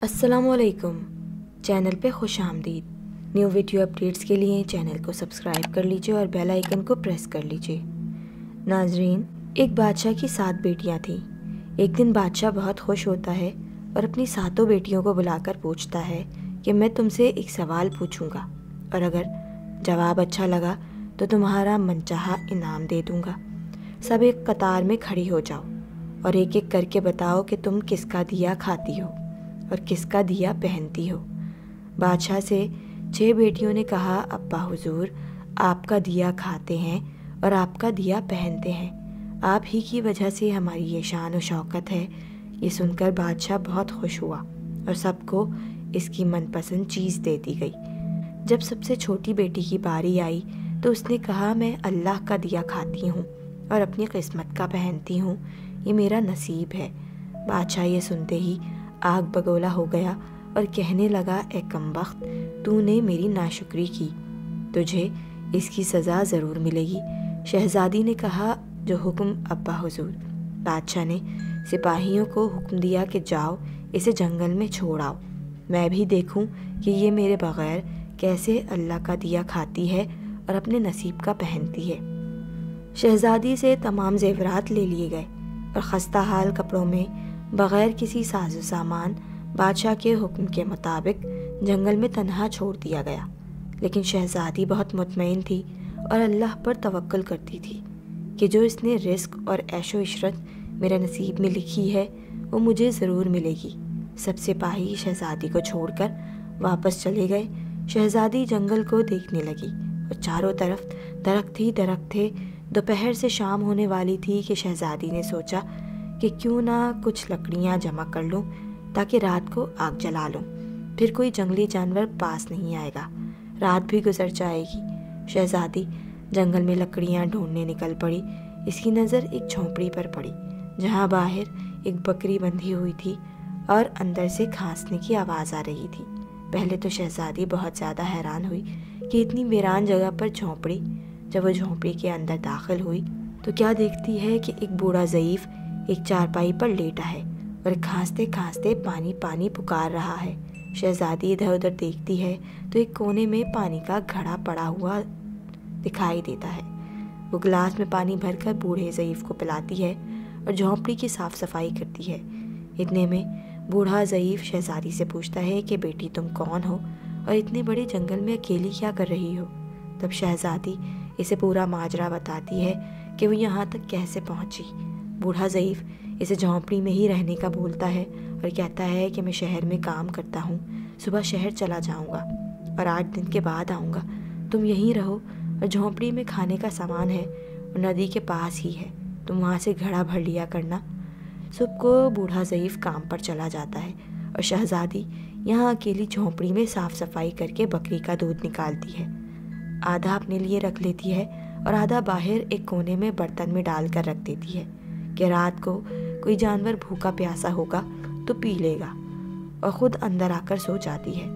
अस्सलाम वालेकुम। चैनल पे खुश आमदीद। न्यू वीडियो अपडेट्स के लिए चैनल को सब्सक्राइब कर लीजिए और बेल आइकन को प्रेस कर लीजिए। नाजरीन, एक बादशाह की 7 बेटियां थीं। एक दिन बादशाह बहुत खुश होता है और अपनी 7 बेटियों को बुलाकर पूछता है कि मैं तुमसे एक सवाल पूछूंगा और अगर जवाब अच्छा लगा तो तुम्हारा मनचाहा इनाम दे दूंगा। सब एक कतार में खड़ी हो जाओ और एक एक करके बताओ कि तुम किसका दिया खाती हो और किसका दिया पहनती हो। बादशाह से 6 बेटियों ने कहा, अब्बा हुजूर, आपका दिया खाते हैं और आपका दिया पहनते हैं। आप ही की वजह से हमारी ये शान और शौकत है। ये सुनकर बादशाह बहुत खुश हुआ और सबको इसकी मनपसंद चीज़ दे दी गई। जब सबसे छोटी बेटी की बारी आई तो उसने कहा, मैं अल्लाह का दिया खाती हूँ और अपनी किस्मत का पहनती हूँ। ये मेरा नसीब है। बादशाह ये सुनते ही आग बगोला हो गया और कहने लगा, ए कमबख्त, तूने मेरी नाशुक्री की, तुझे इसकी सज़ा ज़रूर मिलेगी। शहज़ादी ने कहा, जो हुक्म अब्बा हुजूर। बादशाह ने सिपाहियों को हुक्म दिया कि जाओ इसे जंगल में छोड़ आओ, मैं भी देखूं कि ये मेरे बग़ैर कैसे अल्लाह का दिया खाती है और अपने नसीब का पहनती है। शहज़ादी से तमाम ज़ेवरात ले लिए गए और खस्ता हाल कपड़ों में बग़ैर किसी साजो सामान बादशाह के हुक्म के मुताबिक जंगल में तन्हा छोड़ दिया गया। लेकिन शहज़ादी बहुत मुतमईन थी और अल्लाह पर तवक्कुल करती थी कि जो इसने रिस्क और ऐशो इशरत मेरे नसीब में लिखी है वो मुझे ज़रूर मिलेगी। सब सिपाही शहज़ादी को छोड़कर वापस चले गए। शहज़ादी जंगल को देखने लगी और चारों तरफ दरख्त ही दरख्त थे। दोपहर से शाम होने वाली थी कि शहज़ादी ने सोचा कि क्यों ना कुछ लकड़ियाँ जमा कर लूँ ताकि रात को आग जला लूँ, फिर कोई जंगली जानवर पास नहीं आएगा, रात भी गुजर जाएगी। शहज़ादी जंगल में लकड़ियाँ ढूंढने निकल पड़ी। इसकी नज़र एक झोंपड़ी पर पड़ी जहाँ बाहर एक बकरी बंधी हुई थी और अंदर से खांसने की आवाज़ आ रही थी। पहले तो शहज़ादी बहुत ज़्यादा हैरान हुई कि इतनी वीरान जगह पर झोंपड़ी। जब वो झोंपड़ी के अंदर दाखिल हुई तो क्या देखती है कि एक बूढ़ा ज़ईफ़ एक चारपाई पर लेटा है और खांसते खांसते पानी पानी पुकार रहा है। शहज़ादी इधर उधर देखती है तो एक कोने में पानी का घड़ा पड़ा हुआ दिखाई देता है। वो गिलास में पानी भरकर बूढ़े ज़ईफ़ को पिलाती है और झोंपड़ी की साफ़ सफाई करती है। इतने में बूढ़ा ज़ईफ़ शहज़ादी से पूछता है कि बेटी, तुम कौन हो और इतने बड़े जंगल में अकेली क्या कर रही हो। तब शहज़ादी इसे पूरा माजरा बताती है कि वो यहाँ तक कैसे पहुँची। बूढ़ा ज़ईफ़ इसे झोंपड़ी में ही रहने का बोलता है और कहता है कि मैं शहर में काम करता हूँ, सुबह शहर चला जाऊँगा और 8 दिन के बाद आऊँगा। तुम यहीं रहो और झोंपड़ी में खाने का सामान है और नदी के पास ही है, तुम वहाँ से घड़ा भर लिया करना। सुबह को बूढ़ा ज़ईफ़ काम पर चला जाता है और शहज़ादी यहाँ अकेली झोंपड़ी में साफ़ सफाई करके बकरी का दूध निकालती है। आधा अपने लिए रख लेती है और आधा बाहर एक कोने में बर्तन में डाल कर रख देती है कि रात को कोई जानवर भूखा प्यासा होगा तो पी लेगा, और ख़ुद अंदर आकर सो जाती है।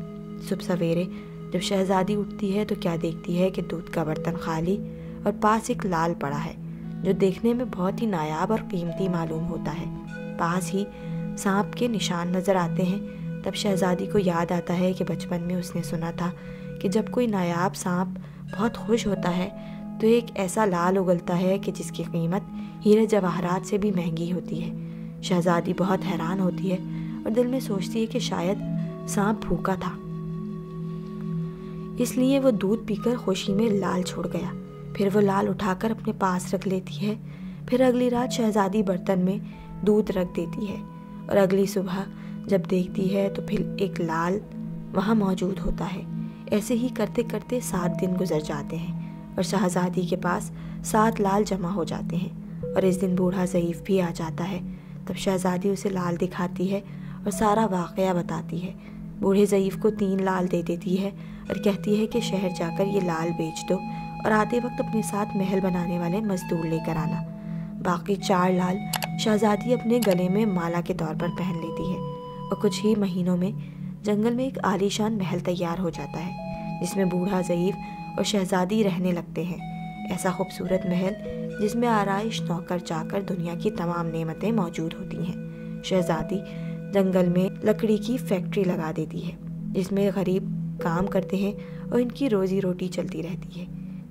सुबह सवेरे जब शहज़ादी उठती है तो क्या देखती है कि दूध का बर्तन खाली और पास एक लाल पड़ा है जो देखने में बहुत ही नायाब और कीमती मालूम होता है। पास ही सांप के निशान नज़र आते हैं। तब शहज़ादी को याद आता है कि बचपन में उसने सुना था कि जब कोई नायाब सांप बहुत खुश होता है तो एक ऐसा लाल उगलता है कि जिसकी कीमत हीरे जवाहरात से भी महंगी होती है। शहज़ादी बहुत हैरान होती है और दिल में सोचती है कि शायद सांप भूखा था, इसलिए वो दूध पीकर खुशी में लाल छोड़ गया। फिर वो लाल उठाकर अपने पास रख लेती है। फिर अगली रात शहज़ादी बर्तन में दूध रख देती है और अगली सुबह जब देखती है तो फिर एक लाल वहाँ मौजूद होता है। ऐसे ही करते करते 7 दिन गुजर जाते हैं और शहज़ादी के पास 7 लाल जमा हो जाते हैं और इस दिन बूढ़ा ज़ईफ़ भी आ जाता है। तब शहज़ादी उसे लाल दिखाती है और सारा वाक़या बताती है। बूढ़े ज़ईफ़ को 3 लाल दे देती है और कहती है कि शहर जाकर ये लाल बेच दो और आते वक्त अपने साथ महल बनाने वाले मज़दूर लेकर आना। बाकी 4 लाल शहज़ादी अपने गले में माला के तौर पर पहन लेती है और कुछ ही महीनों में जंगल में एक आलीशान महल तैयार हो जाता है जिसमें बूढ़ा ज़ईफ़ और शहज़ादी रहने लगते हैं। ऐसा खूबसूरत महल जिसमें आराइश, नौकर चाकर, दुनिया की तमाम नेमतें मौजूद होती हैं। शहज़ादी جنگل میں لکڑی کی فیکٹری لگا دیتی ہے جس میں غریب کام کرتے ہیں اور ان کی روزی روٹی چلتی رہتی ہے۔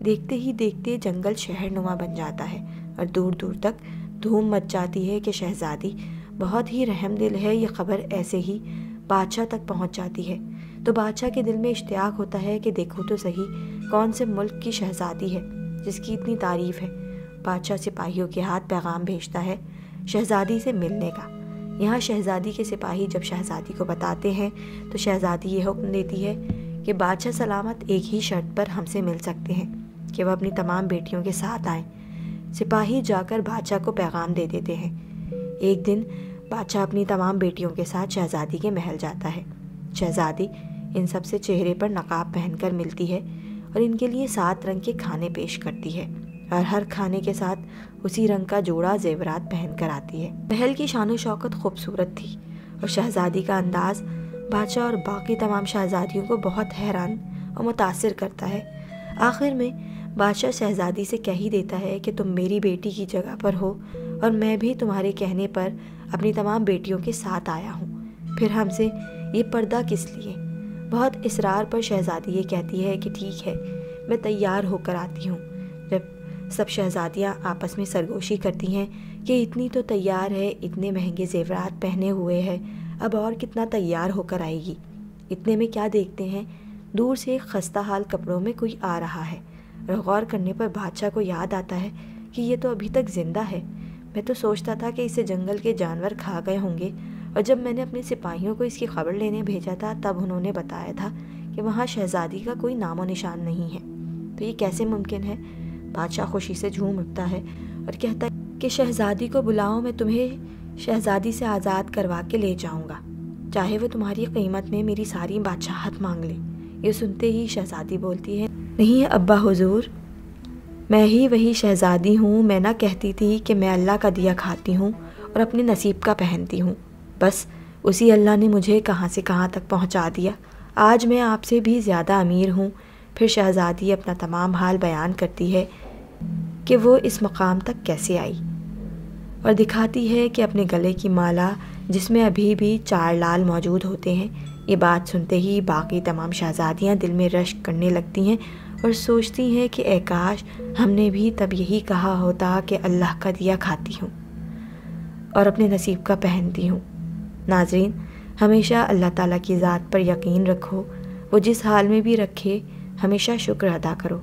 دیکھتے ہی دیکھتے جنگل شہر نما بن جاتا ہے اور دور دور تک دھوم مچ جاتی ہے کہ شہزادی بہت ہی رحم دل ہے۔ یہ خبر ایسے ہی بادشاہ تک پہنچ جاتی ہے تو بادشاہ کے دل میں اشتیاق ہوتا ہے کہ دیکھو تو صحیح کون سے ملک کی شہزادی ہے جس کی اتنی تعریف ہے۔ بادشاہ سپاہیوں کے ہاتھ پیغام بھیجتا ہے شہزادی سے ملنے کا۔ یہاں شہزادی کے سپاہی جب شہزادی کو بتاتے ہیں تو شہزادی یہ حکم دیتی ہے کہ بادشاہ سلامت ایک ہی شرط پر ہم سے مل سکتے ہیں کہ وہ اپنی تمام بیٹیوں کے ساتھ آئیں۔ سپاہی جا کر بادشاہ کو پیغام دے دیتے ہیں۔ ایک دن بادشاہ اپنی تمام بیٹیوں کے ساتھ شہزادی کے محل جاتا ہے۔ شہزادی ان سب سے چہرے پر نقاب پہن کر ملتی ہے اور ان کے لیے 7 رنگ کے کھانے پیش کرتی ہے اور ہر کھانے کے ساتھ اسی رنگ کا جوڑا زیورات پہن کر آتی ہے۔ محل کی شان و شوکت خوبصورت تھی اور شہزادی کا انداز بادشاہ اور باقی تمام شہزادیوں کو بہت حیران اور متاثر کرتا ہے۔ آخر میں بادشاہ شہزادی سے کہہ ہی دیتا ہے کہ تم میری بیٹی کی جگہ پر ہو اور میں بھی تمہارے کہنے پر اپنی تمام بیٹیوں کے ساتھ آیا ہوں، پھر ہم سے یہ پردہ کس لیے؟ بہت اصرار پر شہزادی یہ کہتی ہے کہ ٹھیک ہے، میں تیار ہو کر آتی ہوں۔ جب سب شہزادیاں آپس میں سرگوشی کرتی ہیں کہ اتنی تو تیار ہے، اتنے مہنگے زیورات پہنے ہوئے ہے، اب اور کتنا تیار ہو کر آئے گی۔ اتنے میں کیا دیکھتے ہیں، دور سے ایک خستہ حال کپڑوں میں کوئی آ رہا ہے اور غور کرنے پر بادشاہ کو یاد آتا ہے کہ یہ تو ابھی تک زندہ ہے۔ میں تو سوچتا تھا کہ اسے جنگل کے جانور کھا گئے ہوں گے، اور جب میں نے اپنے سپاہیوں کو اس کی خبر لینے بھیجا تھا تب انہوں نے بتایا تھا کہ وہاں شہزادی کا کوئی نام و نشان نہیں ہے۔ تو یہ کیسے ممکن ہے؟ بادشاہ خوشی سے جھوم اٹھتا ہے اور کہتا ہے کہ شہزادی کو بلاؤ، میں تمہیں شہزادی سے آزاد کروا کے لے جاؤں گا، چاہے وہ تمہاری قیمت میں میری ساری بادشاہت مانگ لے۔ یہ سنتے ہی شہزادی بولتی ہے، نہیں ابا حضور، میں ہی وہی شہزادی ہوں۔ میں نہ کہتی تھی کہ میں اللہ کا دیا کھاتی ہوں اور اپنے نصیب کا پہنتی ہوں، بس اسی اللہ نے مجھے کہاں سے کہاں تک پہنچا دیا۔ آج میں آپ سے بھی زیادہ امیر ہوں۔ پھر شہزادی اپنا تمام حال بیان کرتی ہے کہ وہ اس مقام تک کیسے آئی اور دکھاتی ہے کہ اپنے گلے کی مالا جس میں ابھی بھی 4 لال موجود ہوتے ہیں۔ یہ بات سنتے ہی باقی تمام شہزادیاں دل میں رشک کرنے لگتی ہیں اور سوچتی ہیں کہ اے کاش ہم نے بھی تب یہی کہا ہوتا کہ اللہ کا دیا کھاتی ہوں اور اپنے نصیب کا پہنتی ہوں۔ ناظرین، ہمیشہ اللہ تعالیٰ کی ذات پر یقین رکھو، وہ جس حال میں بھی رکھے ہمیشہ شکر ادا کرو۔